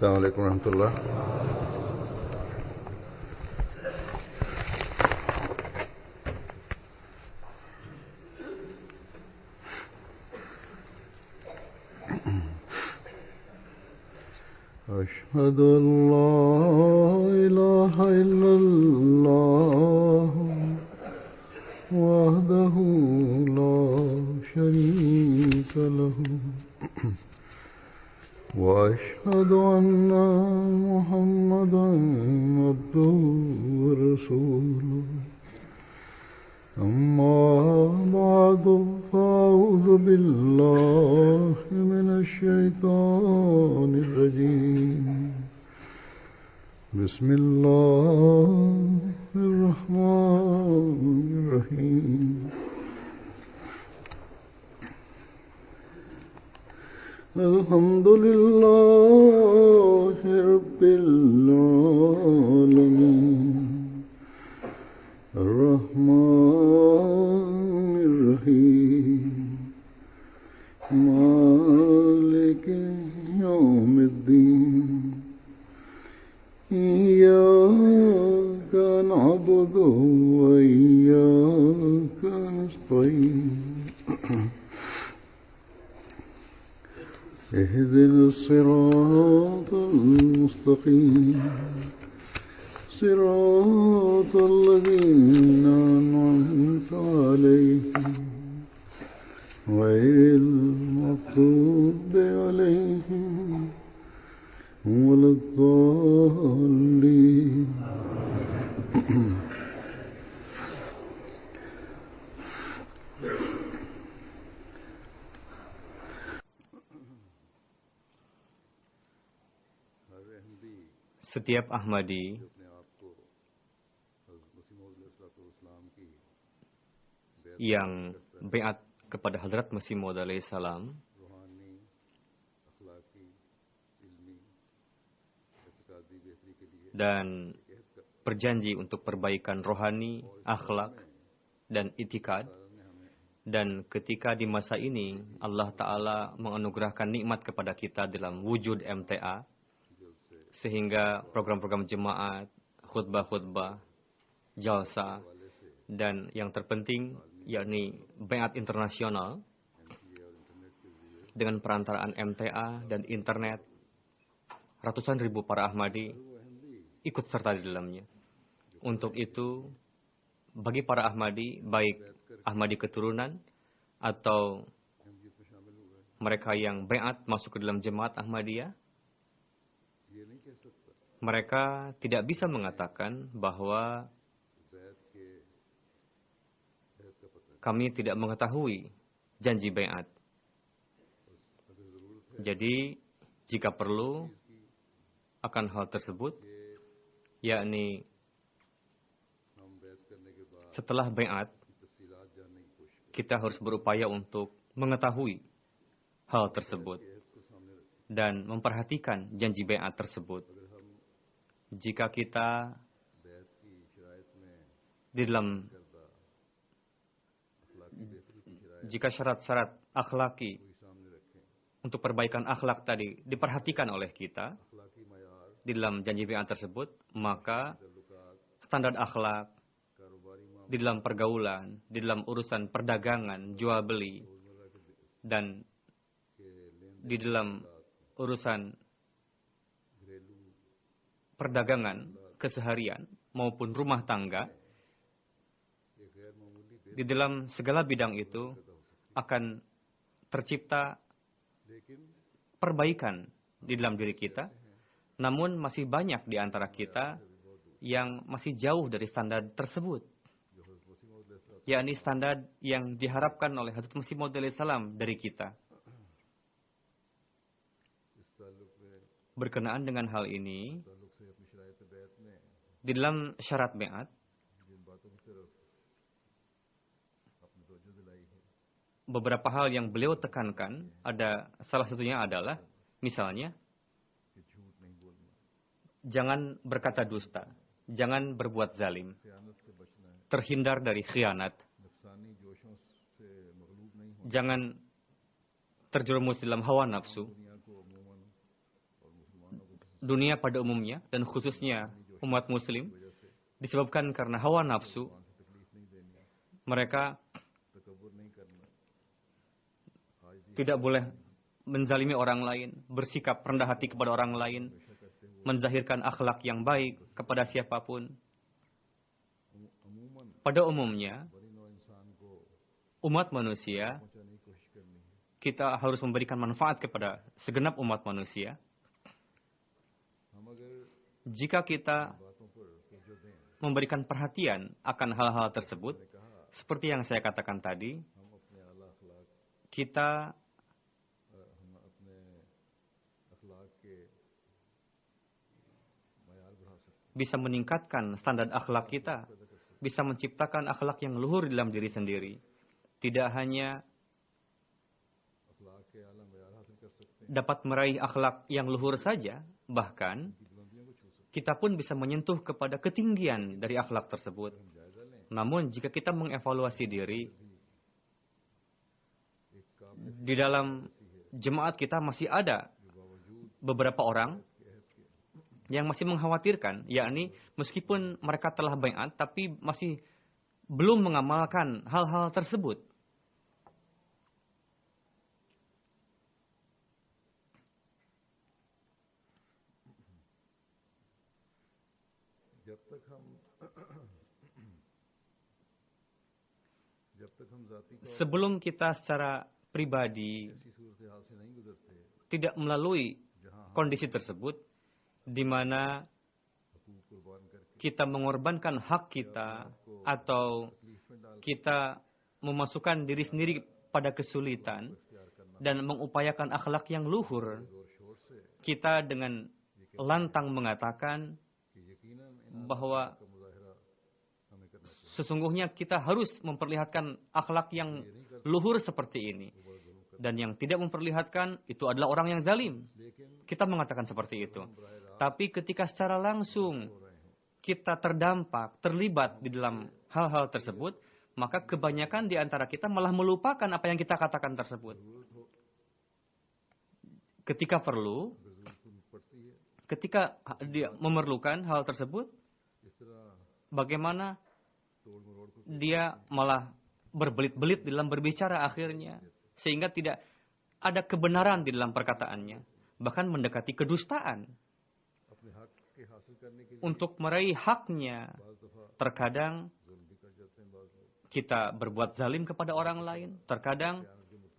السلام عليكم ورحمة الله. أشهد أن لا إله إلا الله وحده لا شريك له وأشهد أن محمدا عبده ورسوله أما بعد فأعوذ بالله من الشيطان الرجيم بسم الله الرحمن الرحيم الحمد لله رب العالمين الرحمن الرحيم مالك يوم الدين إياك نعبد وإياك نستعين اهدنا الصراط المستقيم صراط الذين أنعمت عليهم غير المغضوب عليهم ولا الضالين. Setiap Ahmadi yang baiat kepada Hadrat Masih Maud alaihi salam dan berjanji untuk perbaikan rohani, akhlak, dan itikad. Dan ketika di masa ini Allah Ta'ala menganugerahkan nikmat kepada kita dalam wujud MTA, sehingga program-program jemaat, khutbah-khutbah, jalsa, dan yang terpenting yakni baiat internasional dengan perantaraan MTA dan internet, ratusan ribu para Ahmadi ikut serta di dalamnya. Untuk itu, bagi para Ahmadi, baik Ahmadi keturunan atau mereka yang baiat masuk ke dalam jemaat Ahmadiyah, mereka tidak bisa mengatakan bahwa kami tidak mengetahui janji baiat. Jadi, jika perlu akan hal tersebut, yakni setelah baiat, kita harus berupaya untuk mengetahui hal tersebut dan memperhatikan janji baiat tersebut. Jika kita di dalam syarat-syarat akhlaki untuk perbaikan akhlak tadi diperhatikan oleh kita di dalam janji baiat tersebut, maka standar akhlak di dalam pergaulan, di dalam urusan perdagangan, jual beli, dan di dalam urusan perdagangan keseharian maupun rumah tangga, di dalam segala bidang itu akan tercipta perbaikan di dalam diri kita. Namun masih banyak di antara kita yang masih jauh dari standar tersebut, yakni standar yang diharapkan oleh Hadrat Masih Maud alaihi salam dari kita. Berkenaan dengan hal ini, di dalam syarat baiat, beberapa hal yang beliau tekankan, ada salah satunya adalah, misalnya, jangan berkata dusta, jangan berbuat zalim, terhindar dari khianat, jangan terjerumus dalam hawa nafsu, dunia pada umumnya dan khususnya umat muslim disebabkan karena hawa nafsu. Mereka tidak boleh menzalimi orang lain, bersikap rendah hati kepada orang lain, menzahirkan akhlak yang baik kepada siapapun. Pada umumnya, umat manusia, kita harus memberikan manfaat kepada segenap umat manusia. Jika kita memberikan perhatian akan hal-hal tersebut, seperti yang saya katakan tadi, kita bisa meningkatkan standar akhlak kita, bisa menciptakan akhlak yang luhur dalam diri sendiri. Tidak hanya dapat meraih akhlak yang luhur saja, bahkan kita pun bisa menyentuh kepada ketinggian dari akhlak tersebut. Namun jika kita mengevaluasi diri, di dalam jemaat kita masih ada beberapa orang yang masih mengkhawatirkan, yakni meskipun mereka telah baiat, tapi masih belum mengamalkan hal-hal tersebut. Sebelum kita secara pribadi tidak melalui kondisi tersebut, di mana kita mengorbankan hak kita atau kita memasukkan diri sendiri pada kesulitan dan mengupayakan akhlak yang luhur, kita dengan lantang mengatakan bahwa sesungguhnya kita harus memperlihatkan akhlak yang luhur seperti ini. Dan yang tidak memperlihatkan itu adalah orang yang zalim. Kita mengatakan seperti itu. Tapi ketika secara langsung kita terdampak, terlibat di dalam hal-hal tersebut, maka kebanyakan di antara kita malah melupakan apa yang kita katakan tersebut. Ketika perlu, ketika dia memerlukan hal tersebut, bagaimana dia malah berbelit-belit dalam berbicara akhirnya. Sehingga tidak ada kebenaran di dalam perkataannya. Bahkan mendekati kedustaan. Untuk meraih haknya, terkadang kita berbuat zalim kepada orang lain. Terkadang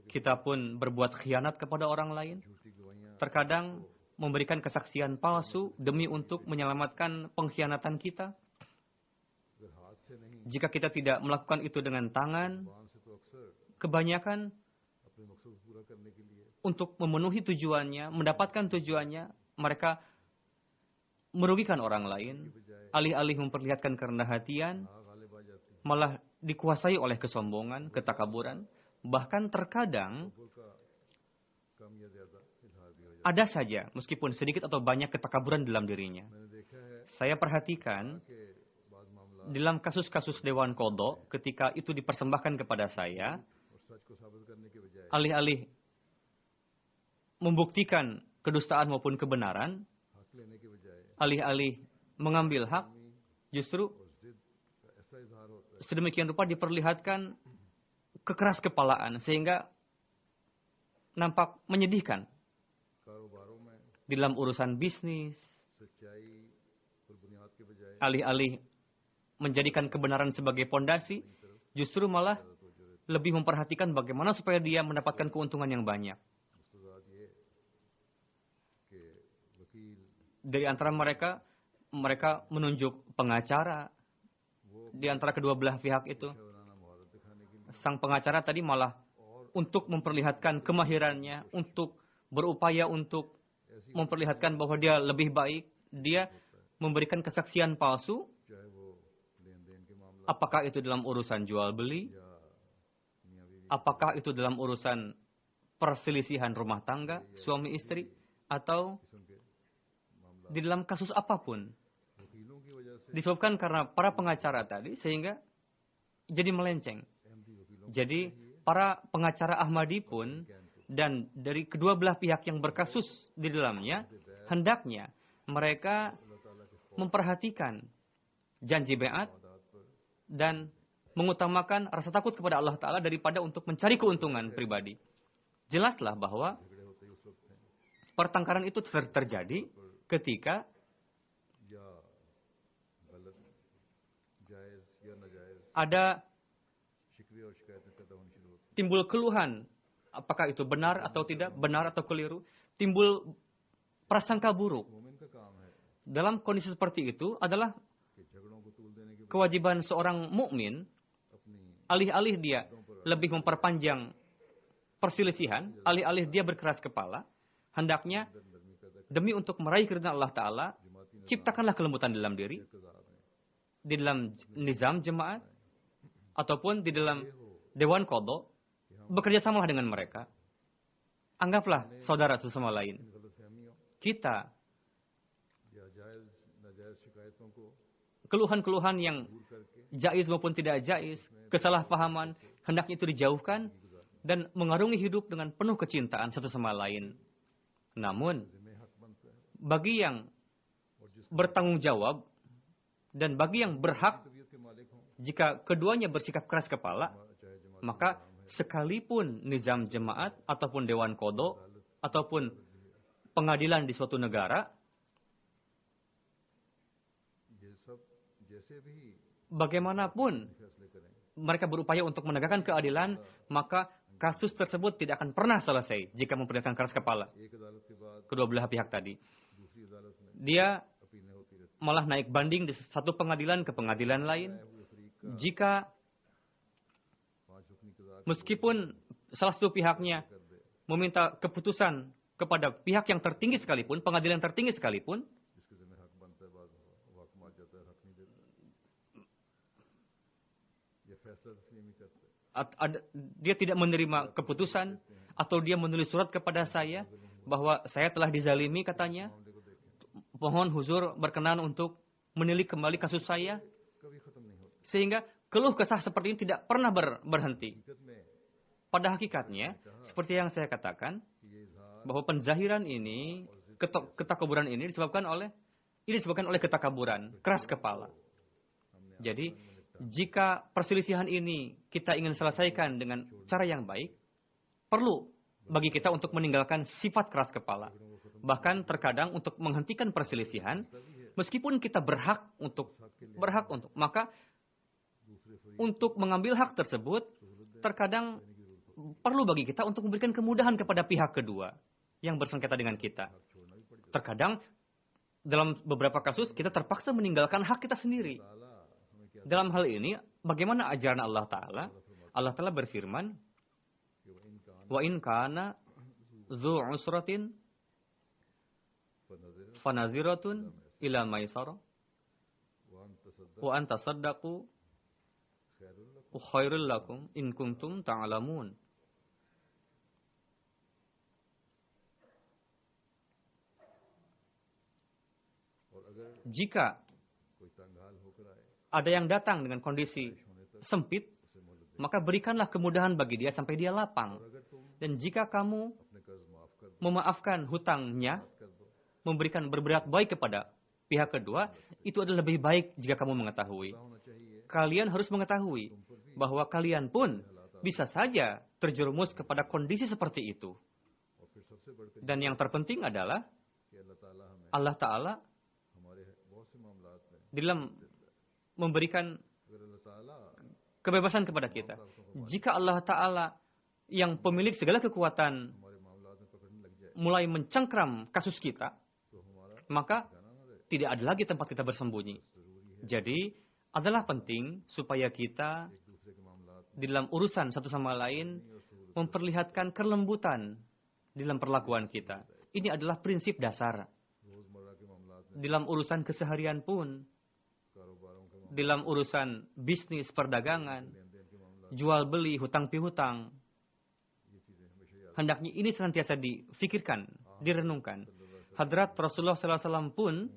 kita pun berbuat khianat kepada orang lain. Terkadang memberikan kesaksian palsu demi untuk menyelamatkan pengkhianatan kita. Jika kita tidak melakukan itu dengan tangan, kebanyakan untuk memenuhi tujuannya, mendapatkan tujuannya, mereka merugikan orang lain. Alih-alih memperlihatkan kerendahan hatian, malah dikuasai oleh kesombongan, ketakaburan. Bahkan terkadang ada saja, meskipun sedikit atau banyak ketakaburan dalam dirinya. Saya perhatikan dalam kasus-kasus Dewan Qadha, ketika itu dipersembahkan kepada saya, alih-alih membuktikan kedustaan maupun kebenaran, alih-alih mengambil hak, justru sedemikian rupa diperlihatkan kekeras kepalaan, sehingga nampak menyedihkan. Di dalam urusan bisnis, alih-alih menjadikan kebenaran sebagai pondasi, justru malah lebih memperhatikan bagaimana supaya dia mendapatkan keuntungan yang banyak. Dari antara mereka menunjuk pengacara di antara kedua belah pihak itu. Sang pengacara tadi malah untuk memperlihatkan kemahirannya, untuk berupaya untuk memperlihatkan bahwa dia lebih baik, dia memberikan kesaksian palsu. Apakah itu dalam urusan jual beli? Apakah itu dalam urusan perselisihan rumah tangga, suami istri? Atau di dalam kasus apapun? Disebabkan karena para pengacara tadi, sehingga jadi melenceng. Jadi para pengacara Ahmadi pun, dan dari kedua belah pihak yang berkasus di dalamnya, hendaknya mereka memperhatikan janji beat dan mengutamakan rasa takut kepada Allah Ta'ala daripada untuk mencari keuntungan pribadi. Jelaslah bahwa pertengkaran itu terjadi ketika ada timbul keluhan, apakah itu benar atau tidak, benar atau keliru, timbul prasangka buruk. Dalam kondisi seperti itu adalah kewajiban seorang mukmin, alih-alih dia lebih memperpanjang perselisihan, alih-alih dia berkeras kepala, hendaknya demi untuk meraih keridhaan Allah Ta'ala, ciptakanlah kelembutan dalam diri, di dalam nizam jemaat, ataupun di dalam dewan qadha, bekerja samalah dengan mereka. Anggaplah saudara sesama lain. Kita, keluhan-keluhan yang jaiz maupun tidak jaiz, kesalahpahaman, hendaknya itu dijauhkan dan mengarungi hidup dengan penuh kecintaan satu sama lain. Namun, bagi yang bertanggung jawab dan bagi yang berhak, jika keduanya bersikap keras kepala, maka sekalipun nizam jemaat ataupun dewan qadha ataupun pengadilan di suatu negara, bagaimanapun mereka berupaya untuk menegakkan keadilan, maka kasus tersebut tidak akan pernah selesai jika memperlihatkan keras kepala kedua belah pihak tadi. Dia malah naik banding di satu pengadilan ke pengadilan lain. Jika meskipun salah satu pihaknya meminta keputusan kepada pihak yang tertinggi sekalipun, pengadilan tertinggi sekalipun, dia tidak menerima keputusan, atau dia menulis surat kepada saya bahwa saya telah dizalimi katanya, mohon huzur berkenan untuk menilik kembali kasus saya. Sehingga keluh kesah seperti ini tidak pernah berhenti. Pada hakikatnya, seperti yang saya katakan, bahwa penzahiran ini, ketakaburan ini disebabkan oleh ketakaburan, keras kepala. Jadi, jika perselisihan ini kita ingin selesaikan dengan cara yang baik, perlu bagi kita untuk meninggalkan sifat keras kepala. Bahkan terkadang untuk menghentikan perselisihan, meskipun kita berhak untuk, maka untuk mengambil hak tersebut, terkadang perlu bagi kita untuk memberikan kemudahan kepada pihak kedua yang bersengketa dengan kita. Terkadang dalam beberapa kasus kita terpaksa meninggalkan hak kita sendiri. Dalam hal ini, bagaimana ajaran Allah Ta'ala? Allah Ta'ala berfirman, wa in kana dzu usratin fanaziratun ila maisarah wa an tasaddaqu khairul lakum in kuntum ta'lamun. Jika ada yang datang dengan kondisi sempit, maka berikanlah kemudahan bagi dia sampai dia lapang. Dan jika kamu memaafkan hutangnya, memberikan berbuat baik kepada pihak kedua, itu adalah lebih baik jika kamu mengetahui. Kalian harus mengetahui bahwa kalian pun bisa saja terjerumus kepada kondisi seperti itu. Dan yang terpenting adalah Allah Ta'ala dalam memberikan kebebasan kepada kita. Jika Allah Ta'ala yang pemilik segala kekuatan mulai mencengkram kasus kita, maka tidak ada lagi tempat kita bersembunyi. Jadi, adalah penting supaya kita di dalam urusan satu sama lain memperlihatkan kelembutan di dalam perlakuan kita. Ini adalah prinsip dasar. Dalam urusan keseharian pun, dalam urusan bisnis, perdagangan, jual beli, hutang pihutang, hendaknya ini senantiasa difikirkan, direnungkan. Hadrat Rasulullah SAW pun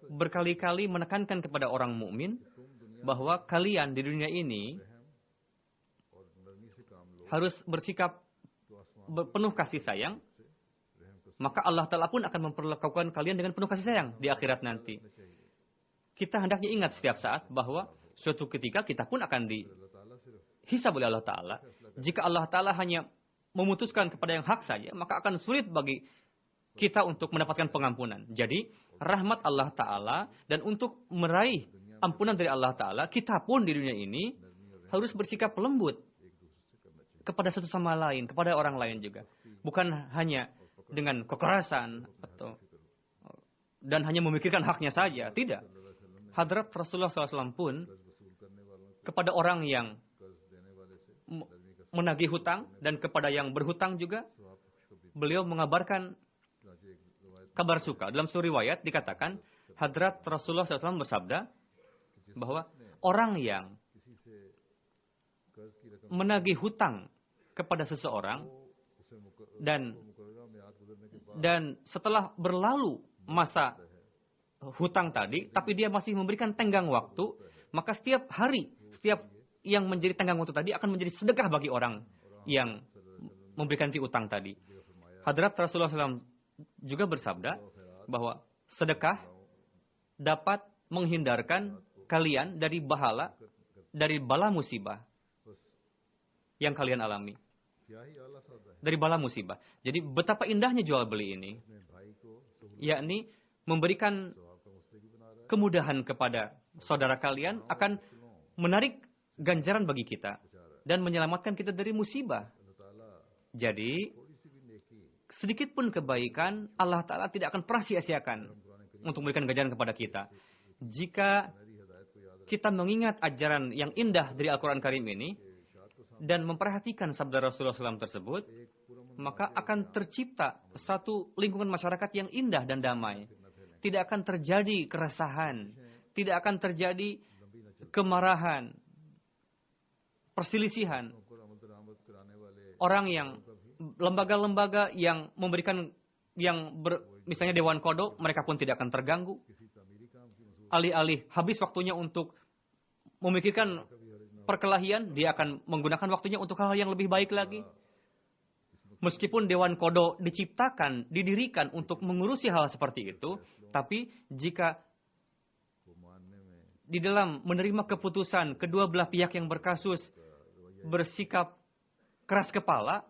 berkali-kali menekankan kepada orang mukmin bahwa kalian di dunia ini harus bersikap penuh kasih sayang maka Allah Ta'ala pun akan memperlakukan kalian dengan penuh kasih sayang di akhirat nanti. Kita hendaknya ingat setiap saat bahwa suatu ketika kita pun akan dihisab oleh Allah Ta'ala. Jika Allah Ta'ala hanya memutuskan kepada yang hak saja, maka akan sulit bagi kita untuk mendapatkan pengampunan. Jadi, rahmat Allah Ta'ala dan untuk meraih ampunan dari Allah Ta'ala, kita pun di dunia ini harus bersikap lembut kepada satu sama lain, kepada orang lain juga. Bukan hanya dengan kekerasan dan hanya memikirkan haknya saja. Tidak. Hadrat Rasulullah SAW pun kepada orang yang menagih hutang dan kepada yang berhutang juga, beliau mengabarkan kabar suka. Dalam suri riwayat dikatakan, Hadrat Rasulullah SAW bersabda bahwa orang yang menagih hutang kepada seseorang dan setelah berlalu masa hutang tadi, tapi dia masih memberikan tenggang waktu, maka setiap hari, setiap yang menjadi tenggang waktu tadi akan menjadi sedekah bagi orang yang memberikan piutang tadi. Hadrat Rasulullah SAW juga bersabda bahwa sedekah dapat menghindarkan kalian dari bala musibah yang kalian alami. Dari bala musibah. Jadi betapa indahnya jual beli ini. Yakni memberikan kemudahan kepada saudara kalian akan menarik ganjaran bagi kita dan menyelamatkan kita dari musibah. Jadi sedikit pun kebaikan Allah Ta'ala tidak akan pernah sia-siakan untuk memberikan ganjaran kepada kita. Jika kita mengingat ajaran yang indah dari Al-Quran Karim ini dan memperhatikan sabda Rasulullah SAW tersebut, maka akan tercipta satu lingkungan masyarakat yang indah dan damai. Tidak akan terjadi keresahan, tidak akan terjadi kemarahan, perselisihan. Orang yang lembaga-lembaga yang memberikan misalnya Dewan Kodo, mereka pun tidak akan terganggu. Alih-alih habis waktunya untuk memikirkan perkelahian, dia akan menggunakan waktunya untuk hal yang lebih baik lagi. Meskipun Dewan Kodo didirikan untuk mengurusi hal seperti itu, tapi jika di dalam menerima keputusan kedua belah pihak yang berkasus bersikap keras kepala,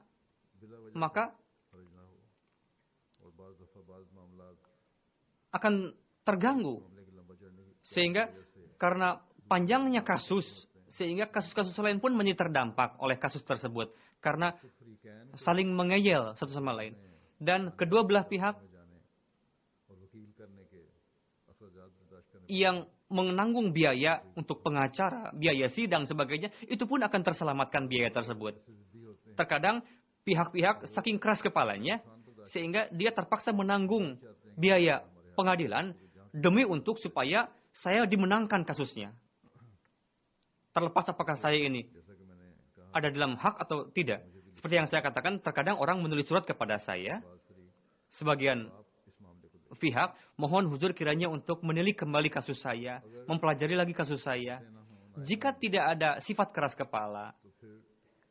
maka akan terganggu. Sehingga karena panjangnya kasus, sehingga kasus-kasus lain pun menjadi terdampak oleh kasus tersebut. Karena saling mengeyel satu sama lain. Dan kedua belah pihak yang menanggung biaya untuk pengacara, biaya sidang, sebagainya, itu pun akan terselamatkan biaya tersebut. Terkadang pihak-pihak saking keras kepalanya, sehingga dia terpaksa menanggung biaya pengadilan demi untuk supaya saya dimenangkan kasusnya. Terlepas apakah saya ini ada dalam hak atau tidak. Seperti yang saya katakan, terkadang orang menulis surat kepada saya, sebagian pihak, mohon huzur kiranya untuk menilik kembali kasus saya, mempelajari lagi kasus saya. Jika tidak ada sifat keras kepala,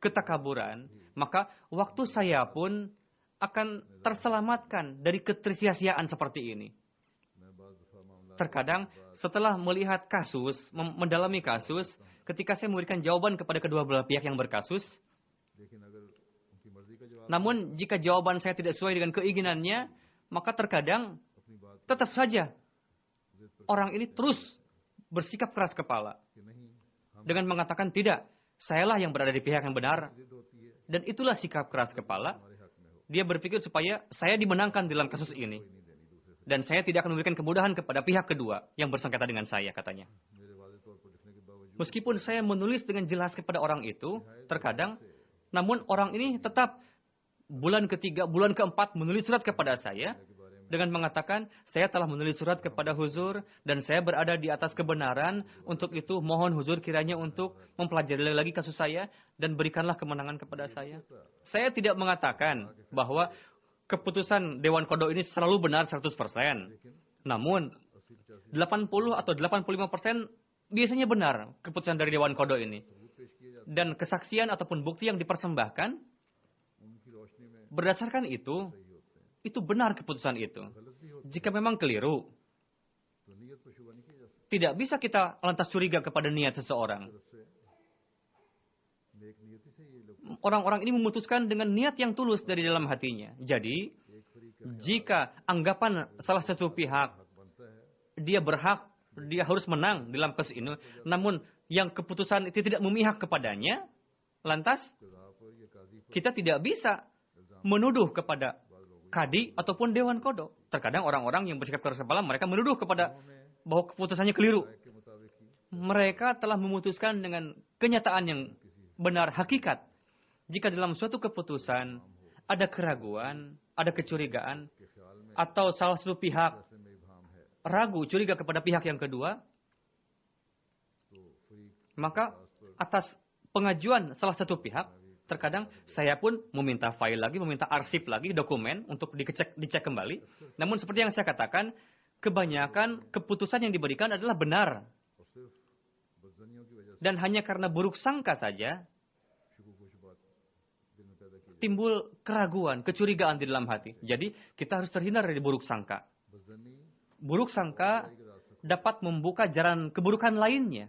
ketakaburan, maka waktu saya pun akan terselamatkan dari ketersia-siaan seperti ini. Terkadang setelah melihat kasus, mendalami kasus, ketika saya memberikan jawaban kepada kedua belah pihak yang berkasus, namun jika jawaban saya tidak sesuai dengan keinginannya, maka terkadang tetap saja orang ini terus bersikap keras kepala dengan mengatakan tidak, sayalah yang berada di pihak yang benar, dan itulah sikap keras kepala. Dia berpikir supaya saya dimenangkan dalam kasus ini. Dan saya tidak akan memberikan kemudahan kepada pihak kedua yang bersengketa dengan saya, katanya. Meskipun saya menulis dengan jelas kepada orang itu, terkadang, namun orang ini tetap bulan ketiga, bulan keempat menulis surat kepada saya, dengan mengatakan, saya telah menulis surat kepada huzur, dan saya berada di atas kebenaran, untuk itu mohon huzur kiranya untuk mempelajari lagi kasus saya, dan berikanlah kemenangan kepada saya. Saya tidak mengatakan bahwa keputusan Dewan Kodo ini selalu benar 100%. Namun, 80 atau 85% biasanya benar keputusan dari Dewan Kodo ini. Dan kesaksian ataupun bukti yang dipersembahkan, berdasarkan itu itu benar keputusan itu. Jika memang keliru, तो नीयत पर शुबा नहीं किया जा सकता। tidak bisa kita lantas curiga kepada niat seseorang. तरफ से नेक नियति से ये लोग Orang-orang ini memutuskan dengan niat yang tulus dari dalam hatinya. Jadi, एक फरीक का jika anggapan salah satu pihak हक बनता है, dia berhak, dia harus menang dalam kasus ini, namun yang keputusan itu tidak memihak kepadanya, lantas कज़ा पर या काजी पर kita tidak bisa menuduh kepada kadi ataupun dewan kodok. Terkadang orang-orang yang bersikap keras kepala, mereka menuduh kepada bahwa keputusannya keliru. के मुताबिक ही Mereka telah memutuskan dengan kenyataan yang benar, hakikat. Jika dalam suatu keputusan ada keraguan, ada kecurigaan, के ख्याल में atau salah satu pihak फैसले में इबाहम है, ragu, curiga kepada pihak yang kedua, तो फरीक maka atas pengajuan salah satu pihak, terkadang saya pun meminta file lagi, meminta arsip lagi, dokumen untuk dicek kembali. Namun seperti yang saya katakan, kebanyakan keputusan yang diberikan adalah benar. और सिर्फ बदजनियों की वजह से Dan hanya karena buruk sangka saja, शुकूक व शुबात दिल में पैदा किए timbul keraguan, kecurigaan di dalam hati. Jadi kita harus terhindar dari buruk sangka. बदजनी Buruk sangka dapat membuka jalan keburukan lainnya.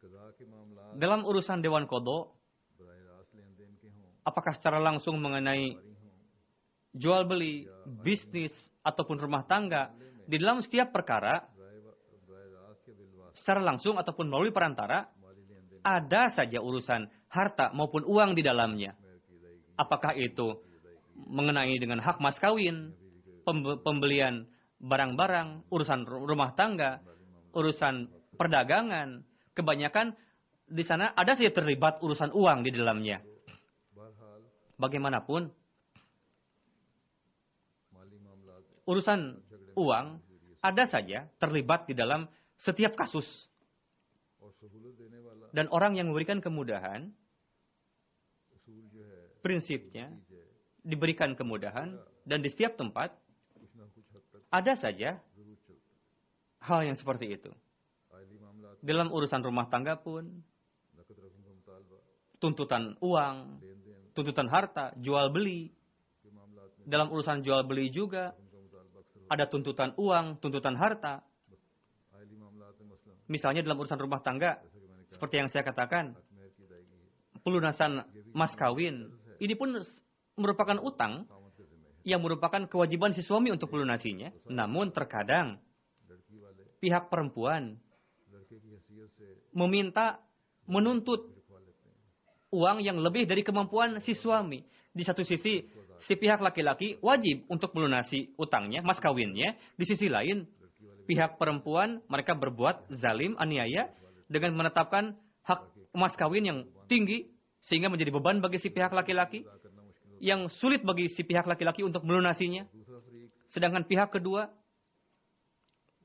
कज़ा के मामला Dalam urusan Dewan Kodo, बराह रास्त लेन देन के हों, apakah secara langsung mengenai कारी हों, jual beli, bisnis, ataupun rumah tangga, di dalam setiap perkara, बराह रास्त या बिलवास secara langsung ataupun melalui perantara, माली लेन देन ada saja urusan harta maupun uang di dalamnya. मेहर की जाएगी, Apakah itu mengenai dengan hak mas kawin, pembelian barang-barang, urusan rumah tangga, urusan perdagangan. Kebanyakan di sana ada saja terlibat urusan uang di dalamnya. बहरहाल Bagaimanapun, माली मामलात urusan uang ada saja terlibat di dalam setiap kasus. और सहूलत देने वाला Dan orang yang memberikan kemudahan, उसूल जो है prinsipnya है, diberikan kemudahan, dan di setiap tempat कुछ ना कुछ हद तक ada saja जरूर चलता hal yang seperti itu. है। आइली मामलात Dalam urusan rumah tangga pun, नकद रकम का मुतालबा, tuntutan uang, लेन then tuntutan harta, jual beli. के मामलात में Dalam urusan jual beli juga रकम का मुतालबा अक्सर ada tuntutan uang, tuntutan harta. आइली मामलात में मसलन Misalnya dalam urusan rumah tangga, जैसा कि मैंने कहा seperti yang saya katakan, हक मेहर की अदायगी है, pelunasan mas kawin, ini pun merupakan utang सामत के जिम्मे है। yang merupakan kewajiban si suami untuk melunasinya. Namun terkadang लड़की वाले pihak perempuan लड़के की हैसियत से meminta, menuntut लिखवा लेते हैं, uang yang lebih dari kemampuan si suami. Di satu sisi, si pihak laki-laki wajib untuk melunasi utangnya, mas kawinnya. Di sisi lain, लड़की वाले pihak perempuan mereka berbuat zalim, aniaya dengan menetapkan hak mas kawin yang tinggi sehingga menjadi beban bagi si pihak laki-laki अदा करना मुश्किल होता yang sulit bagi si pihak laki-laki untuk melunasinya. है। दूसरा फरीक Sedangkan pihak kedua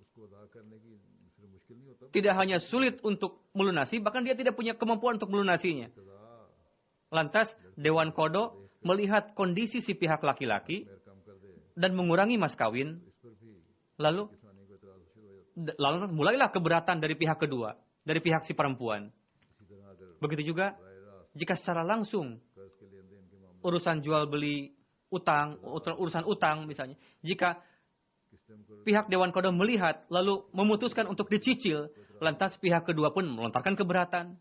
उसको अदा करने की सिर्फ मुश्किल नहीं होता, tidak hanya sulit untuk melunasi, bahkan dia tidak punya kemampuan untuk melunasinya. कज़ा Lantas Dewan Kodo melihat kondisi si pihak laki-laki मेहर कम कर दे, dan mengurangi mas kawin, इस पर भी lalu किसानी को एतराज शुरू हो जाता lantas mulailah keberatan dari pihak kedua, dari pihak si perempuan. है। इसी तरह अगर Begitu juga बराह रास्त jika secara langsung कर्ज के लेन देन के मामले urusan jual beli utang, urusan utang misalnya, jika किस्तें कर pihak Dewan Kodo melihat lalu memutuskan untuk dicicil, lantas pihak kedua pun melontarkan keberatan,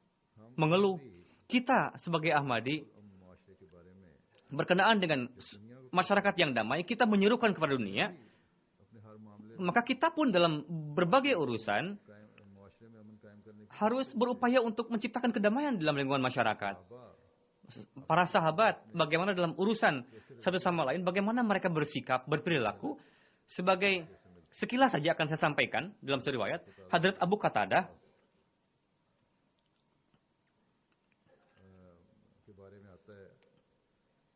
mengeluh. Kita sebagai Ahmadi मुआशरे के बारे में berkenaan dengan masyarakat yang damai, kita menyerukan kepada dunia, अपने हर मामले maka kita pun dalam berbagai urusan मुआशरे में अमन कायम करने की harus berupaya untuk menciptakan kedamaian dalam lingkungan masyarakat. साहबा Para sahabat, bagaimana dalam urusan satu sama lain, bagaimana mereka bersikap, berperilaku, sebagai sekilas saja akan saya sampaikan dalam satu riwayat, Hadrat Abu Qatadah के बारे में आता है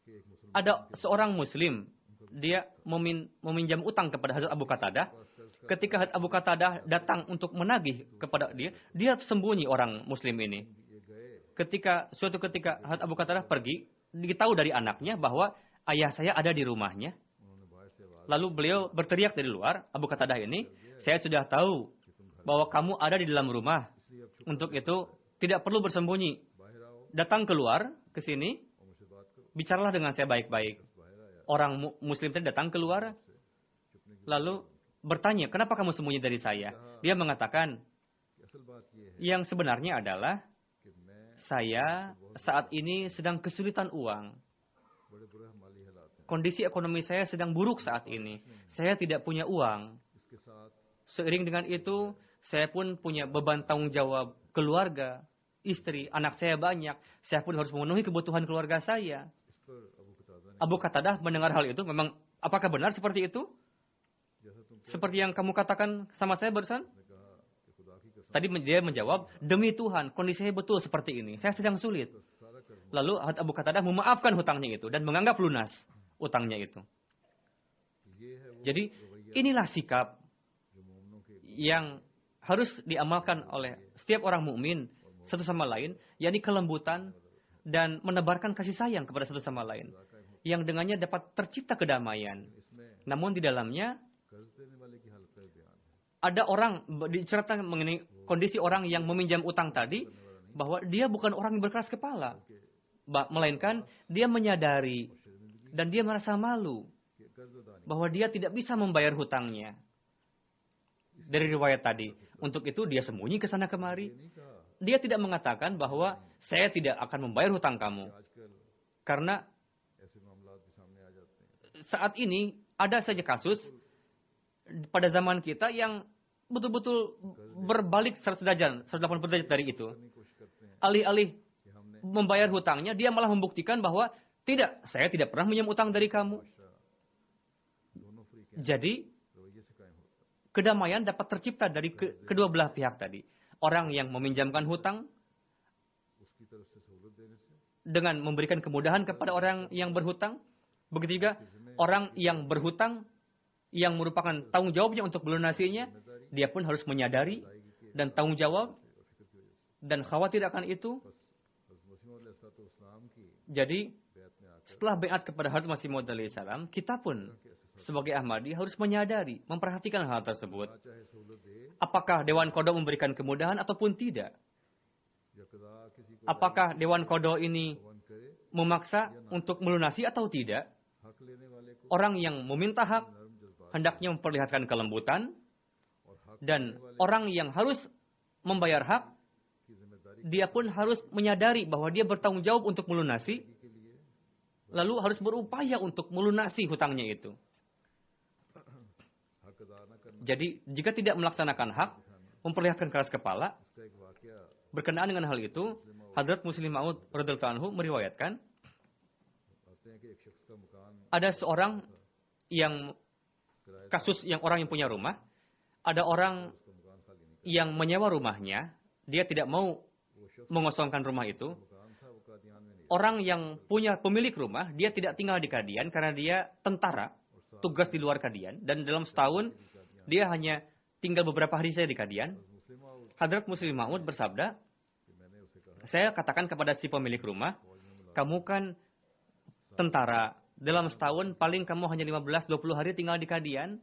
कि एक मुसलमान ada seorang muslim, dia meminjam utang kepada Hadrat Abu Qatadah. Ketika Hadrat Abu Qatadah datang untuk menagih kepada dia, dia sembunyi orang muslim ini. ये गए Suatu ketika Hadrat Abu Qatadah pergi, diketahui dari anaknya bahwa ayah saya ada di rumahnya. उन्होंने बाहर से आवाज Lalu beliau berteriak dari luar, Abu Qatadah ini, saya sudah tahu bahwa kamu ada di dalam rumah. इसलिए अब चुप Untuk itu, tidak perlu bersembunyi. बाहर आओ Datang keluar ke sini, और मुझसे बात करो। bicaralah dengan saya baik-baik. Orang Muslim tadi datang keluar, lalu bertanya, kenapa kamu sembunyi dari saya? Dia mengatakan, yang sebenarnya adalah, saya saat ini sedang kesulitan uang. Kondisi ekonomi saya sedang buruk saat ini. Saya tidak punya uang. Seiring dengan itu, saya pun punya beban tanggung jawab keluarga, istri, anak saya banyak. Saya pun harus memenuhi kebutuhan keluarga saya. Abu Qatadah mendengar hal itu, memang apakah benar seperti itu? Seperti yang kamu katakan sama saya barusan? Tadi dia menjawab, demi Tuhan, kondisi saya betul seperti ini. Saya sedang sulit. Lalu Abu Qatadah memaafkan hutangnya itu dan menganggap lunas utangnya itu. Jadi inilah sikap yang harus diamalkan oleh setiap orang mukmin satu sama lain, yakni kelembutan dan menebarkan kasih sayang kepada satu sama lain, yang dengannya dapat tercipta kedamaian. Namun di dalamnya ada orang diceritakan mengenai kondisi orang yang meminjam utang tadi, bahwa dia bukan orang yang berkeras kepala, melainkan dia menyadari dan dia merasa malu bahwa dia tidak bisa membayar hutangnya. Dari riwayat tadi, untuk itu dia sembunyi ke sana kemari. Dia tidak mengatakan bahwa saya tidak akan membayar hutang kamu. Karena saat ini ada saja kasus pada zaman kita yang betul-betul berbalik 100 derajat, 180 derajat dari itu. Alih-alih membayar hutangnya, dia malah membuktikan bahwa tidak, saya tidak pernah meminjam utang dari kamu. Jadi, kedamaian dapat tercipta dari kedua belah pihak tadi. Orang yang meminjamkan hutang dengan memberikan kemudahan kepada orang yang berhutang. Begitu juga orang yang berhutang yang merupakan tanggung jawabnya untuk melunasinya, dia pun harus menyadari dan tanggung jawab dan khawatir akan itu. Jadi, setelah baiat kepada Hazrat Masih Maud alaihi salam, kita pun sebagai Ahmadi harus menyadari, memperhatikan hal tersebut. Apakah Dewan Qadha memberikan kemudahan ataupun tidak? Apakah Dewan Qadha ini memaksa untuk melunasi atau tidak? Orang yang meminta hak hendaknya memperlihatkan kelembutan, dan orang yang harus membayar hak, dia pun harus menyadari bahwa dia bertanggung jawab untuk melunasi, lalu harus berupaya untuk melunasi hutangnya itu. Jadi, jika tidak melaksanakan hak, memperlihatkan keras kepala, berkenaan dengan hal itu, Hadrat Muslim Maud radhiyallahu anhu meriwayatkan, ada seorang yang kasus yang orang yang punya rumah, ada orang yang menyewa rumahnya, dia tidak mau mengosongkan rumah itu. Orang yang punya pemilik rumah, dia tidak tinggal di Qadian karena dia tentara, tugas di luar Qadian, dan dalam setahun dia hanya tinggal beberapa hari saja di Qadian. Hadrat Muslim Maud bersabda, saya katakan kepada si pemilik rumah, kamu kan tentara, dalam setahun paling kamu hanya 15-20 hari tinggal di Qadian.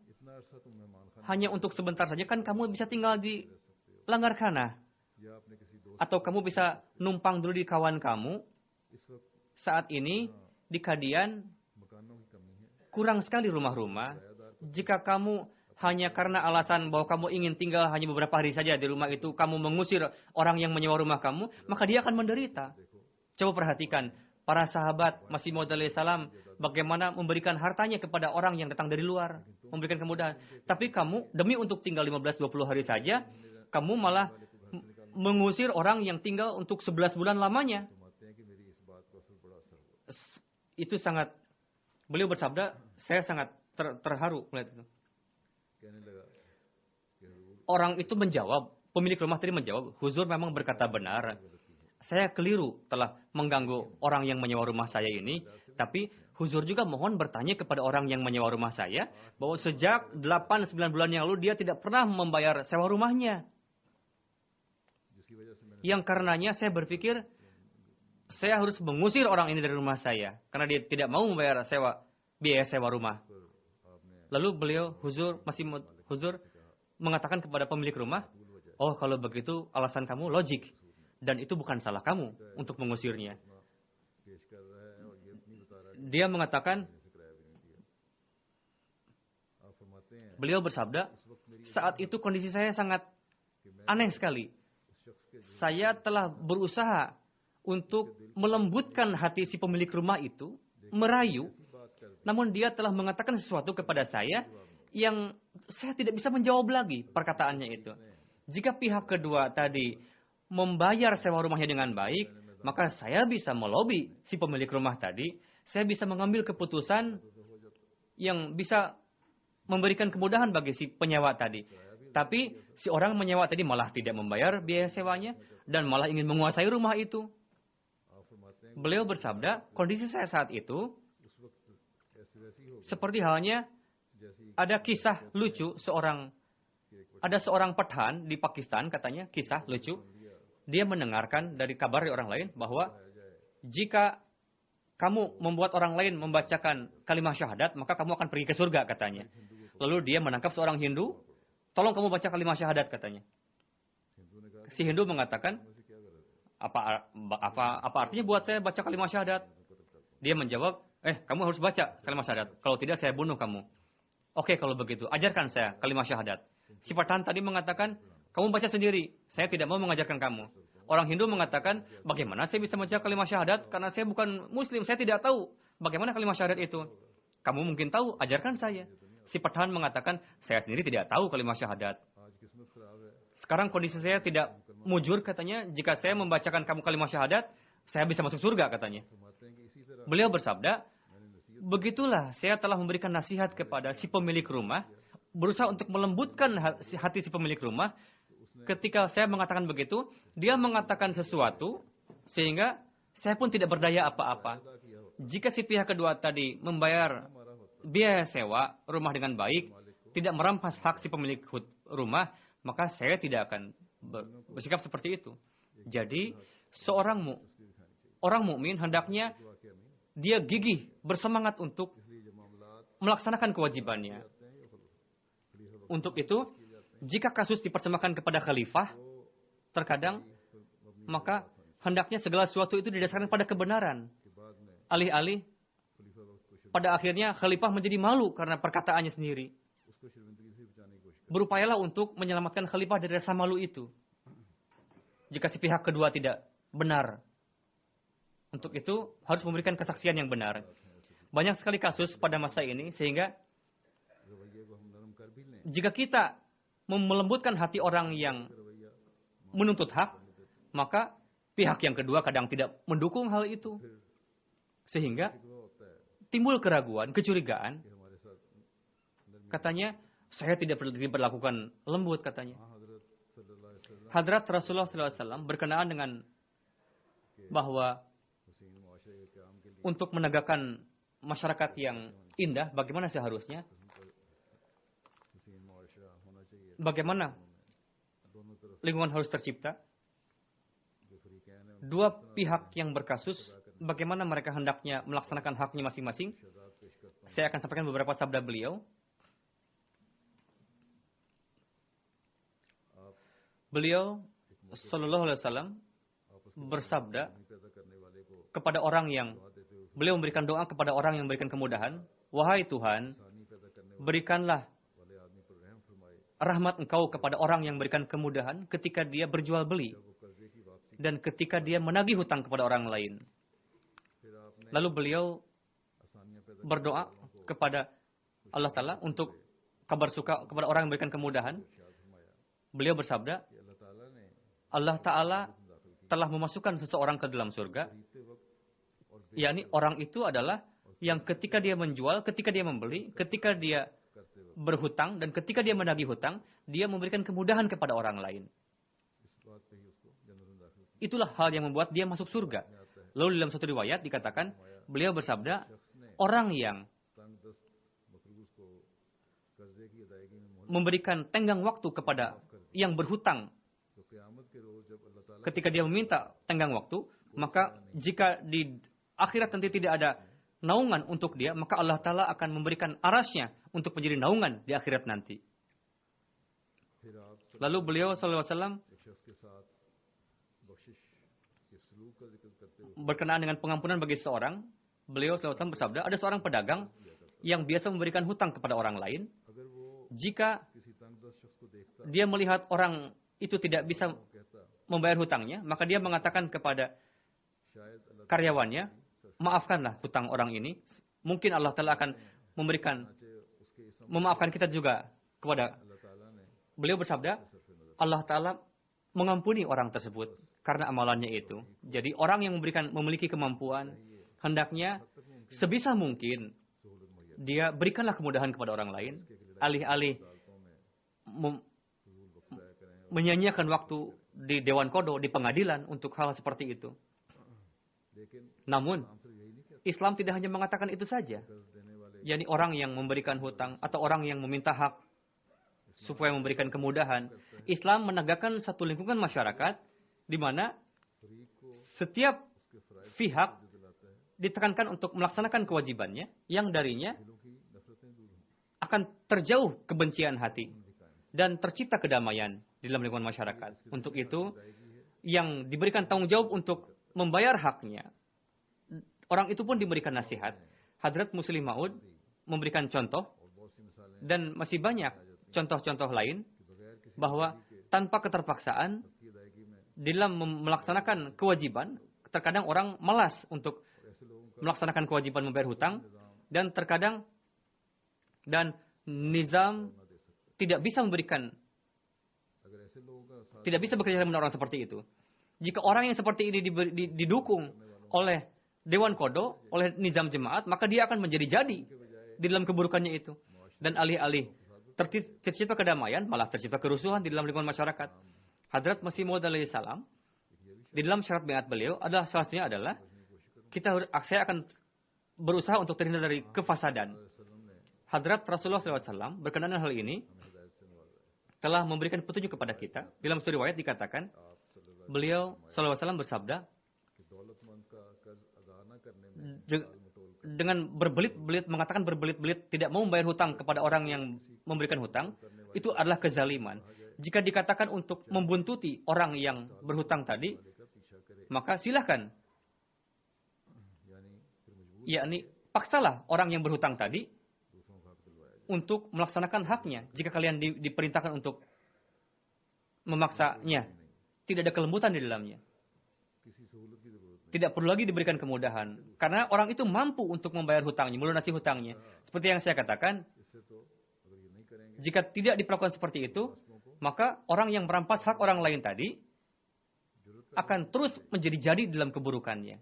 Hanya untuk sebentar saja kan kamu bisa tinggal di Langgarkhana. Atau kamu bisa numpang dulu di kawan kamu. Saat ini di Qadian kurang sekali rumah-rumah. Jika kamu hanya karena alasan bahwa kamu ingin tinggal hanya beberapa hari saja di rumah itu, kamu mengusir orang yang menyewa rumah kamu, maka dia akan menderita. Coba perhatikan, para sahabat Masih Maud alaihi salam bagaimana memberikan hartanya kepada orang yang datang dari luar, memberikan kemudahan. Tapi kamu demi untuk tinggal 15-20 hari saja, kamu malah mengusir orang yang tinggal untuk 11 bulan lamanya. Itu sangat, beliau bersabda, saya sangat terharu melihat itu. Orang itu menjawab, pemilik rumah tadi menjawab, Huzur memang berkata benar. Saya keliru telah mengganggu orang yang menyewa rumah saya ini, tapi Huzur juga mohon bertanya kepada orang yang menyewa rumah saya, bahwa sejak 8-9 bulan yang lalu dia tidak pernah membayar sewa rumahnya. Yang karenanya saya berpikir, saya harus mengusir orang ini dari rumah saya, karena dia tidak mau membayar biaya sewa rumah. Lalu beliau, Huzur mengatakan kepada pemilik rumah, oh kalau begitu alasan kamu logik, dan itu bukan salah kamu untuk mengusirnya. Dia mengatakan, beliau bersabda, saat itu kondisi saya sangat aneh sekali. Saya telah berusaha untuk melembutkan hati si pemilik rumah itu, merayu, namun dia telah mengatakan sesuatu kepada saya yang saya tidak bisa menjawab lagi perkataannya itu. Jika pihak kedua tadi membayar sewa rumahnya dengan baik, maka saya bisa melobi si pemilik rumah tadi, saya bisa mengambil keputusan yang bisa memberikan kemudahan bagi si penyewa tadi. Tapi si orang menyewa tadi malah tidak membayar biaya sewanya dan malah ingin menguasai rumah itu. Beliau bersabda, kondisi saya saat itu seperti halnya ada kisah lucu ada seorang Pathan di Pakistan, katanya kisah lucu. Dia mendengarkan dari kabar dari orang lain bahwa jika kamu membuat orang lain membacakan kalimat syahadat, maka kamu akan pergi ke surga, katanya. Lalu dia menangkap seorang Hindu, tolong kamu baca kalimat syahadat, katanya. Si Hindu mengatakan, apa artinya buat saya baca kalimat syahadat? Dia menjawab, kamu harus baca kalimat syahadat. Kalau tidak, saya bunuh kamu. Oke, kalau begitu, ajarkan saya kalimat syahadat. Si Pathan tadi mengatakan, kamu baca sendiri, saya tidak mau mengajarkan kamu. Orang Hindu mengatakan, bagaimana saya bisa baca kalimat syahadat? Karena saya bukan Muslim, saya tidak tahu bagaimana kalimat syahadat itu. Kamu mungkin tahu, ajarkan saya. Si Pathan mengatakan, saya sendiri tidak tahu kalimat syahadat. Sekarang kondisi saya tidak mujur, katanya. Jika saya membacakan kamu kalimat syahadat, saya bisa masuk surga, katanya. Beliau bersabda, begitulah saya telah memberikan nasihat kepada si pemilik rumah, berusaha untuk melembutkan hati si pemilik rumah. Ketika saya mengatakan begitu, dia mengatakan sesuatu, sehingga saya pun tidak berdaya apa-apa. Jika si pihak kedua tadi membayar biaya sewa rumah dengan baik, tidak merampas hak si pemilik rumah, maka saya tidak akan bersikap seperti itu. Jadi, orang mukmin hendaknya dia gigih, bersemangat untuk melaksanakan kewajibannya. Untuk itu, jika kasus dipersembahkan kepada khalifah, terkadang, maka hendaknya segala sesuatu itu didasarkan pada kebenaran. Alih-alih, pada akhirnya khalifah menjadi malu karena perkataannya sendiri. Berupayalah untuk menyelamatkan khalifah dari rasa malu itu. Jika si pihak kedua tidak benar. Untuk itu, harus memberikan kesaksian yang benar. Banyak sekali kasus pada masa ini, sehingga jika kita melembutkan hati orang yang menuntut hak, maka pihak yang kedua kadang tidak mendukung hal itu. Sehingga timbul keraguan, kecurigaan. Katanya, saya tidak diperlakukan lembut, katanya. Hadrat Rasulullah SAW berkenaan dengan bahwa untuk menegakkan masyarakat yang indah, bagaimana seharusnya? Bagaimana lingkungan harus tercipta? Dua pihak yang berkasus, bagaimana mereka hendaknya melaksanakan haknya masing-masing? Saya akan sampaikan beberapa sabda beliau. Beliau Sallallahu Alaihi Wasallam bersabda kepada orang yang beliau memberikan doa kepada orang yang memberikan kemudahan, wahai Tuhan, berikanlah rahmat Engkau kepada orang yang memberikan kemudahan ketika dia berjual beli dan ketika dia menagih hutang kepada orang lain. Lalu beliau berdoa kepada Allah Ta'ala untuk kabar suka kepada orang yang memberikan kemudahan. Beliau bersabda, Allah Ta'ala telah memasukkan seseorang ke dalam surga, yakni orang itu adalah yang ketika dia menjual, ketika dia membeli, ketika dia berhutang, dan ketika dia menagih hutang, dia memberikan kemudahan kepada orang lain. Itulah hal yang membuat dia masuk surga. Lalu dalam satu riwayat dikatakan, beliau bersabda, orang yang memberikan tenggang waktu kepada yang berhutang, ketika dia meminta tenggang waktu, maka jika di akhirat nanti tidak ada naungan untuk dia, maka Allah Ta'ala akan memberikan arasnya untuk menjadi naungan di akhirat nanti. Lalu beliau SAW berkenaan dengan pengampunan bagi seseorang, Beliau SAW bersabda, ada seorang pedagang yang biasa memberikan hutang kepada orang lain. अगर वो Jika किसी तंगदस्त शख्स को देखता dia melihat orang itu tidak bisa वो कहता membayar hutangnya, maka dia mengatakan kepada शायद अल्लाह karyawannya, maafkanlah hutang orang ini. Mungkin Allah Ta'ala akan memberikan, ताला उसके इसम memaafkan kita juga kepada. अल्लाह ताला ने Beliau bersabda, सरफ नजर Allah Ta'ala mengampuni orang tersebut karena amalannya itu. Jadi orang yang memiliki kemampuan, hendaknya sebisa mungkin सहूलत मुहैया dia berikanlah kemudahan kepada orang lain, alih-alih अदालतों में mem- फजूल वक्त ज़ाया करें menyanyiakan waktu di Dewan Kodo, di pengadilan untuk hal seperti itu. लेकिन Namun, हम सिर्फ यही नहीं कहते Islam tidak hanya mengatakan itu saja. कर्ज देने वाले yakni orang yang memberikan hutang atau orang yang meminta hak supaya memberikan kemudahan. Islam menegakkan satu lingkungan masyarakat di mana फरीक को setiap उसके फ़राइज़ pihak जो दिलाता है ditekankan untuk melaksanakan kewajibannya yang darinya दिलों की नफरतें दूर हों akan terjauh kebencian hati दिखाएं dan tercipta kedamaian di dalam lingkungan masyarakat. Untuk itu, अदायगी है yang diberikan tanggung jawab untuk membayar haknya, orang itu pun diberikan nasihat. Hadrat Muslim Maud memberikan contoh और बहुत सी मिसालें dan masih banyak contoh-contoh lain कि बगैर किसी bahwa tanpa keterpaksaan की अदायगी में di dalam melaksanakan kewajiban, terkadang orang malas untuk और ऐसे लोगों का melaksanakan kewajiban membayar hutang निज़ाम dan terkadang nizam ना दे सकता tidak bisa memberikan, अगर ऐसे लोगों का साथ tidak bisa bekerja sama dengan orang seperti itu. Jika orang yang seperti ini didukung oleh Dewan Kodo, oleh nizam jemaat, maka dia akan menjadi-jadi di dalam keburukannya itu. Dan alih-alih tercipta kedamaian, malah tercipta kerusuhan di dalam lingkungan masyarakat. Hadrat Masih Maud alaihi salam, di dalam syarat biat beliau adalah salah satunya adalah saya akan berusaha untuk terhindar dari kefasadan. वसल्लम ने Hadrat Rasulullah SAW berkenaan dengan hal ini हमें हिदायत से नवाजा है telah memberikan petunjuk kepada kita. Dalam satu riwayat dikatakan, आप सल्लल्लाहु beliau SAW bersabda, कि दौलतमंद का कर्ज अदा न करने में de- टाल मटोल कर dengan berbelit-belit, mengatakan berbelit-belit tidak mau membayar hutang kepada orang yang memberikan hutang, itu adalah kezaliman. Jika dikatakan untuk membuntuti orang yang berhutang tadi, वाले का पीछा करे maka silahkan, यानी फिर मजबूर yakni paksalah orang yang berhutang tadi दूसरों का हक दिलवाया जाए untuk melaksanakan haknya. Jika kalian diperintahkan untuk memaksanya, tidak ada kelembutan di dalamnya. किसी सहूलत की जरूरत नहीं Tidak perlu lagi diberikan kemudahan. Karena orang itu mampu untuk membayar hutangnya, melunasi hutangnya. Seperti yang saya katakan, इससे तो अगर ये नहीं करेंगे jika tidak diperlakukan seperti itu, फैसलों को maka orang yang merampas hak orang lain tadi जरूरत akan terus menjadi-jadi dalam keburukannya.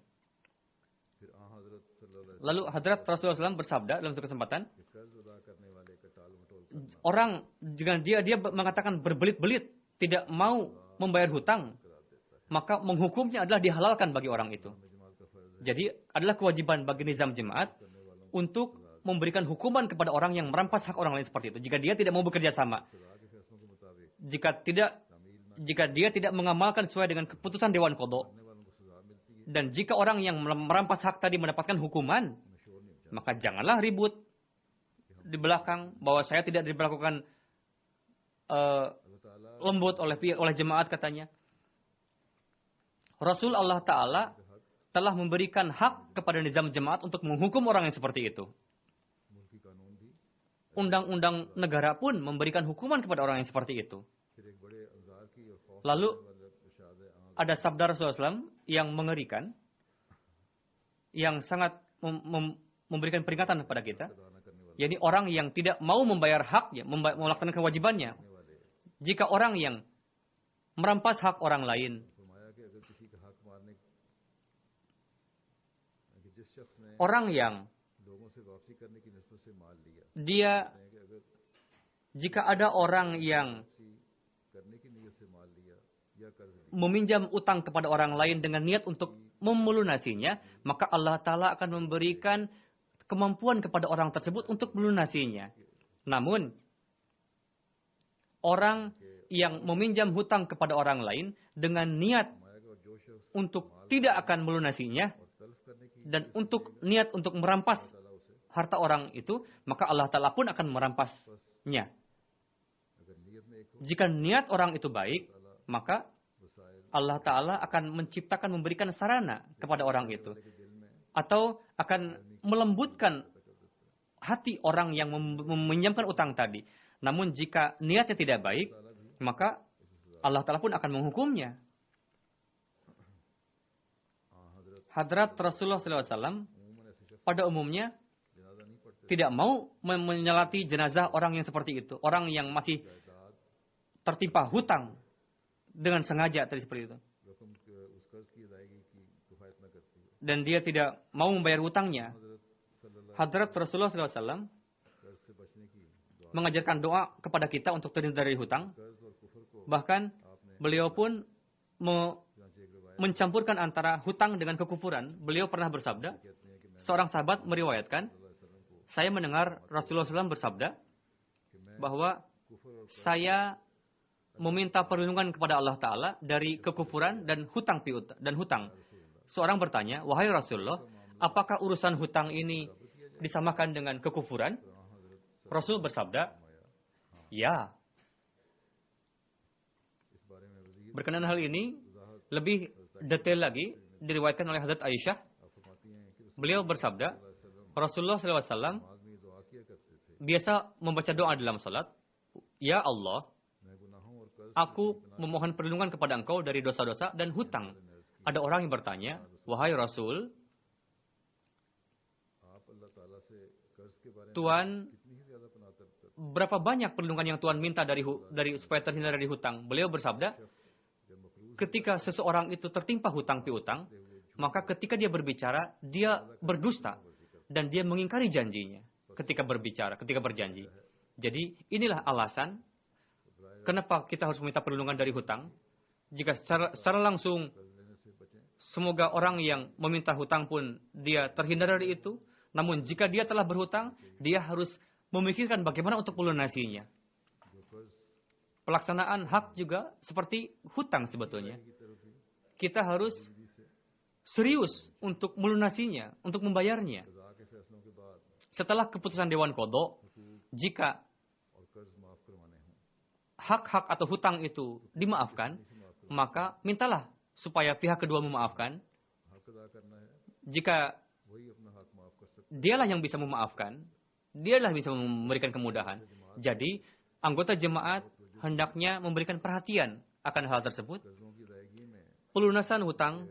फिर आ हजरत सल्लल्लाहु अलैहि Lalu Hadrat Rasulullah SAW bersabda dalam suatu kesempatan, वसल्लम कि कर्ज अदा करने वाले का टाल मटोल करना orang dengan dia mengatakan berbelit-belit tidak mau membayar hutang, करार देता है maka menghukumnya adalah dihalalkan bagi orang itu. हमें जमात का फर्ज है Jadi adalah kewajiban bagi nizam jemaat करने वालों untuk memberikan hukuman kepada orang yang merampas hak orang lain seperti itu. Jika dia tidak mau bekerja sama, खुदा के फैसलों के मुताबिक तामील न jika dia tidak mengamalkan sesuai dengan keputusan Dewan Kodo, करने वालों को सजा मिलती है dan jika orang yang merampas hak tadi mendapatkan hukuman, उन्हें शोर नहीं मचा maka janganlah ribut di belakang bahwa saya tidak diperlakukan अल्लाह ताला lembut oleh jemaat katanya. Rasul Allah Ta'ala telah memberikan hak kepada nizam jemaat untuk menghukum orang yang seperti itu. मुल्की कानून भी Undang-undang negara pun memberikan hukuman kepada orang yang seperti itu. फिर एक बड़े अंजार की और खौफ Lalu वाले इरशाद आम ada sabda Rasulullah SAW yang mengerikan, yang sangat memberikan peringatan kepada kita, अदा न करने वाले yakni orang yang tidak mau membayar haknya, melaksanakan kewajibannya. वाले Jika orang yang merampas hak orang lain, फरमाया कि अगर किसी का हक मारने कि जिस शख्स ने orang yang लोगों से वापसी करने की निस्बत से माल लिया dia, कहते हैं कि अगर jika ada orang yang वापसी करने की नीयत से माल लिया या कर्ज लिया meminjam utang kepada orang lain dengan niat untuk melunasinya, maka Allah Ta'ala akan memberikan kemampuan kepada orang tersebut untuk melunasinya. Namun, orang yang meminjam hutang kepada orang lain dengan niat फरमाया कि और जो शख्स untuk tidak akan melunasinya और तल्फ करने की dan untuk niat untuk merampas ताला उसे harta orang itu, maka Allah Ta'ala pun akan merampasnya. अगर नीयत में एक हो Jika niat orang itu baik, maka वसाइल Allah Ta'ala akan menciptakan, memberikan sarana kepada orang itu. के दिल में atau akan melembutkan hati orang yang meminjamkan utang tadi. Namun jika niatnya tidak baik, maka Allah Ta'ala pun akan menghukumnya. Hadrat Rasulullah SAW pada umumnya tidak mau menyolati jenazah orang yang seperti itu. Orang yang masih tertimpa hutang dengan sengaja tadi seperti itu. Dan dia tidak mau membayar hutangnya. Hadrat Rasulullah SAW mengajarkan doa kepada kita untuk terhindar dari hutang. Bahkan beliau pun mencampurkan antara hutang dengan kekufuran. Beliau pernah bersabda, seorang sahabat meriwayatkan, saya mendengar Rasulullah SAW bersabda bahwa saya meminta perlindungan kepada Allah Ta'ala dari kekufuran dan hutang piutang. Seorang bertanya, wahai Rasulullah, apakah urusan hutang ini disamakan dengan kekufuran? Rasul bersabda, ya. Berkenaan hal ini, lebih detail lagi, diriwayatkan oleh Hadrat Aisyah. Beliau bersabda, Rasulullah SAW biasa membaca doa dalam salat, ya Allah, aku memohon perlindungan kepada Engkau dari dosa-dosa dan hutang. Ada orang yang bertanya, wahai Rasul, Tuhan, berapa banyak perlindungan yang Tuhan minta dari supaya terhindar dari hutang? Beliau bersabda, ketika seseorang itu tertimpa hutang piutang, maka ketika dia berbicara, dia berdusta dan dia mengingkari janjinya ketika berjanji. Jadi inilah alasan kenapa kita harus meminta perlindungan dari hutang. Jika secara langsung semoga orang yang meminta hutang pun dia terhindar dari itu. Namun jika dia telah berhutang, dia harus memikirkan bagaimana untuk melunasinya. Pelaksanaan hak juga seperti hutang sebetulnya. Kita harus serius untuk melunasinya, untuk membayarnya. Setelah keputusan Dewan Qadha, jika hak-hak atau hutang itu dimaafkan, maka mintalah supaya pihak kedua memaafkan. Jika dialah yang bisa memaafkan, dialah yang bisa memberikan kemudahan. Jadi, anggota jemaat hendaknya memberikan perhatian akan hal tersebut. Pelunasan hutang,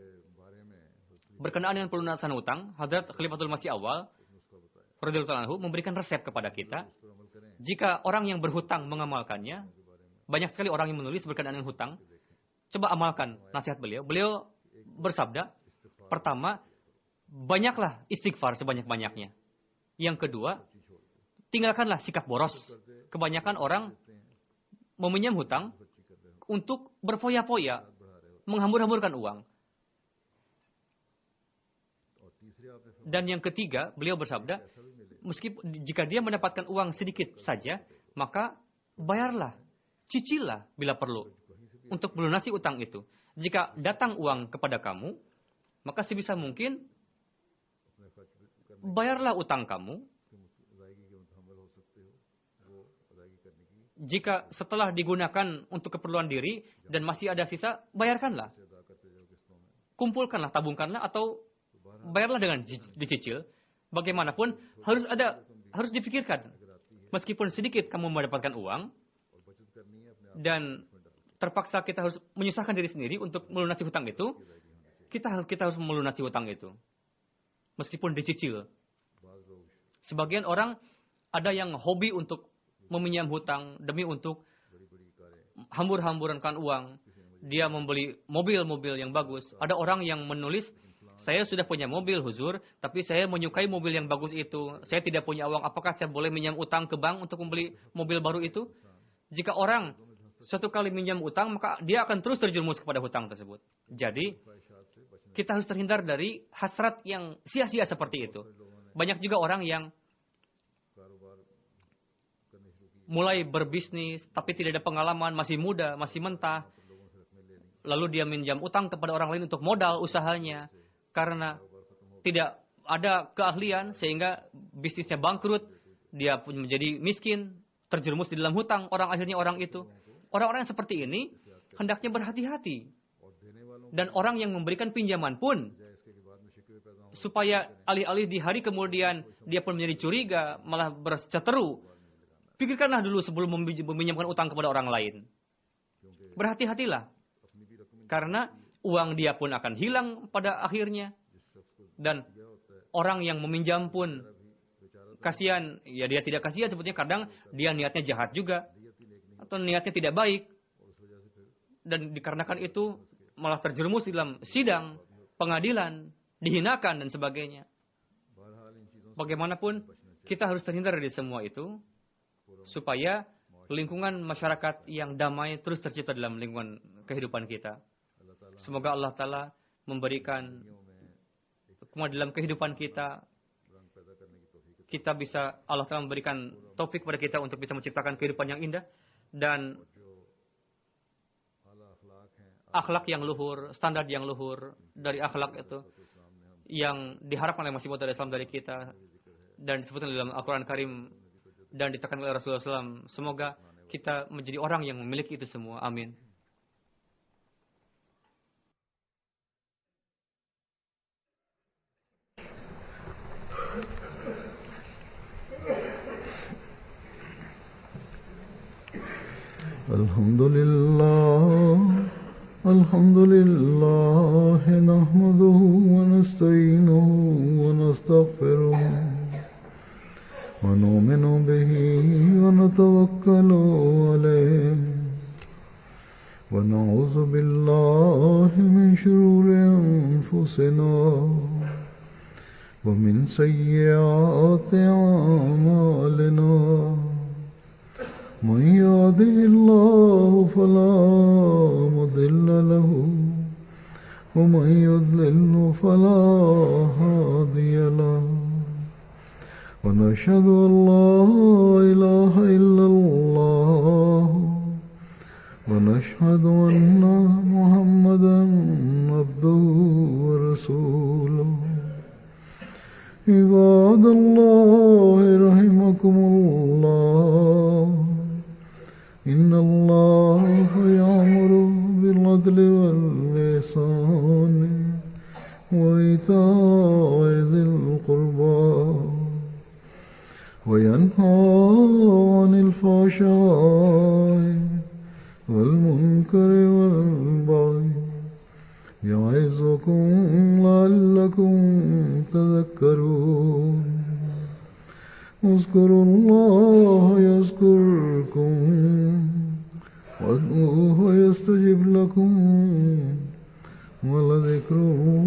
berkenaan dengan pelunasan hutang, Hadrat Khalifatul Masih Awal radhiyallahu anhu memberikan resep kepada kita. Jika orang yang berhutang mengamalkannya, banyak sekali orang yang menulis berkenaan dengan hutang. Coba amalkan nasihat beliau. Beliau bersabda, pertama, banyaklah istighfar sebanyak-banyaknya. Yang kedua, tinggalkanlah sikap boros. Kebanyakan orang meminjam hutang untuk berfoya-foya, menghambur-hamburkan uang. Dan yang ketiga, beliau bersabda, jika dia mendapatkan uang sedikit saja, maka bayarlah, cicillah bila perlu, untuk melunasi utang itu. Jika datang uang kepada kamu, maka sebisa mungkin bayarlah utang kamu. Jika setelah digunakan untuk keperluan diri dan masih ada sisa, bayarkanlah. Kumpulkanlah, tabungkanlah, atau bayarlah dengan dicicil. Bagaimanapun harus dipikirkan. Meskipun sedikit kamu mendapatkan uang dan terpaksa kita harus menyusahkan diri sendiri untuk melunasi hutang itu, kita harus melunasi hutang itu. Meskipun dicicil. Sebagian orang ada yang hobi untuk meminjam hutang demi untuk hambur-hamburankan uang. Dia membeli mobil-mobil yang bagus. Ada orang yang menulis, saya sudah punya mobil, Huzur, tapi saya menyukai mobil yang bagus itu. Saya tidak punya uang, apakah saya boleh minjam utang ke bank untuk membeli mobil baru itu? Jika orang suatu kali minjam utang, maka dia akan terus terjerumus kepada hutang tersebut. Jadi, kita harus terhindar dari hasrat yang sia-sia seperti itu. Banyak juga orang yang mulai berbisnis, tapi tidak ada pengalaman, masih muda, masih mentah. Lalu dia minjam utang kepada orang lain untuk modal usahanya. Karena tidak ada keahlian, sehingga bisnisnya bangkrut. Dia pun menjadi miskin, terjerumus di dalam hutang. Akhirnya orang itu. Orang-orang yang seperti ini, hendaknya berhati-hati. Dan orang yang memberikan pinjaman pun, supaya alih-alih di hari kemudian dia pun menjadi curiga, malah berseteru. Pikirkanlah dulu sebelum meminjamkan utang kepada orang lain. Berhati-hatilah. Karena uang dia pun akan hilang pada akhirnya. Dan orang yang meminjam pun kasihan. Ya dia tidak kasihan sebetulnya, kadang dia niatnya jahat juga. Atau niatnya tidak baik. Dan dikarenakan itu malah terjerumus dalam sidang, pengadilan, dihinakan dan sebagainya. Bagaimanapun kita harus terhindar dari semua itu. Supaya lingkungan masyarakat yang damai terus tercipta dalam lingkungan kehidupan kita. Semoga Allah Ta'ala memberikan dalam kehidupan kita, Allah Ta'ala memberikan taufik kepada kita untuk bisa menciptakan kehidupan yang indah dan akhlak yang luhur, standar yang luhur dari akhlak itu yang diharapkan oleh Masih Maud Islam dari kita dan disebutkan dalam Al-Quran Karim dan ditekankan oleh Rasulullah SAW. Semoga kita menjadi orang yang memiliki itu semua. Amin. Alhamdulillah, nahmaduhu wa nasta'inuhu wa nastaghfiruh. ونؤمن به ونتوكل عليه ونعوذ بالله من شرور أنفسنا ومن سيئات أعمالنا من يهده الله فلا مضل له ومن يضلل فلا هادي له ونشهد أن لا إله إلا الله ونشهد أن محمدا عبده ورسوله عباد الله رحمكم الله إن الله يأمر بالعدل والإحسان وإيتاء ذي القربى وينهى عن الفحشاء والمنكر والبغي يعظكم لعلكم تذكرون اذكروا الله يذكركم وادعوه يستجب لكم ولذكر الله